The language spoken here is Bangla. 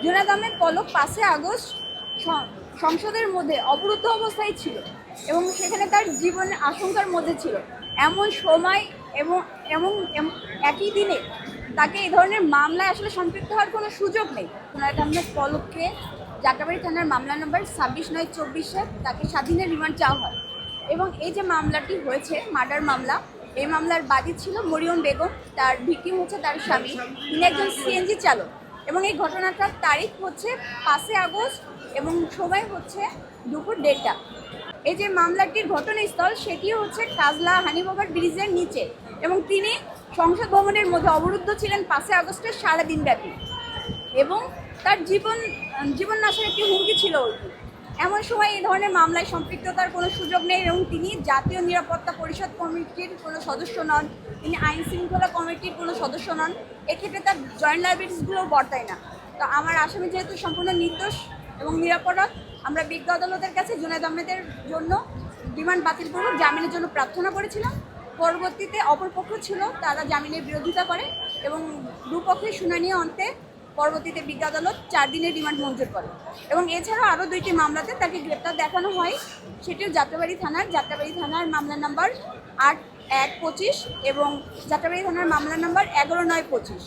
জুনায়েদ আহমেদ পলক ৫ আগস্ট সংসদের মধ্যে অবরুদ্ধ অবস্থায় ছিল এবং সেখানে তার জীবনের আশঙ্কার মধ্যে ছিল। এমন সময় এবং এমন একই দিনে তাকে এই ধরনের মামলায় আসলে সম্পৃক্ত হওয়ার কোনো সুযোগ নেই। জুনায়েদ আহমেদ পলককে যাত্রাবাড়ি থানার মামলা নম্বর ২৬/৯/২৪-এ তাকে ৭ দিনের রিমান্ড চাওয়া হয় এবং এই যে মামলাটি হয়েছে মার্ডার মামলা, এই মামলার বাদী ছিল মরিয়ম বেগম, তার ভিকটিম হচ্ছে তার স্বামী, তিনি একজন সিএনজি চালক এবং এই ঘটনাটার তারিখ হচ্ছে ৫ আগস্ট এবং সময় হচ্ছে দুপুর ১:৩০। এই যে মামলাটির ঘটনাস্থল সেটি হচ্ছে কাজলা হানিবাগার ব্রিজের নিচে এবং তিনি সংসদ ভবনের মধ্যে অবরুদ্ধ ছিলেন ৫ আগস্টের সারাদিন ব্যাপী এবং তার জীবন নাশের একটি হুমকি ছিল। এমন সময় এই ধরনের মামলায় সম্পৃক্ততার কোনো সুযোগ নেই এবং তিনি জাতীয় নিরাপত্তা পরিষদ কমিটির কোনো সদস্য নন, তিনি আইন শৃঙ্খলা কমিটির কোনো সদস্য নন, এক্ষেত্রে তার জয়েন্ট লাইবিলিটিসগুলোও বর্তায় না। তো আমার আসামি যেহেতু সম্পূর্ণ নির্দোষ এবং নিরাপরাধ, আমরা বিজ্ঞ আদালতের কাছে জুনায়েদ আহমেদের জন্য রিমান্ড বাতিলপূর্বক জামিনের জন্য প্রার্থনা করেছিলাম। পরবর্তীতে অপরপক্ষ ছিল, তারা জামিনের বিরোধিতা করে এবং দুপক্ষের শুনানি অন্তে পরবর্তীতে বিজ্ঞ আদালত ৪ দিনের রিমান্ড মঞ্জুর করে এবং এছাড়াও আরও ২টি মামলাতে তাকে গ্রেপ্তার দেখানো হয়, সেটিও যাত্রাবাড়ি থানার মামলা নাম্বার ৮/১/২৫ এবং যাত্রাবাড়ি থানার মামলা নাম্বার ১১/৯/২৫।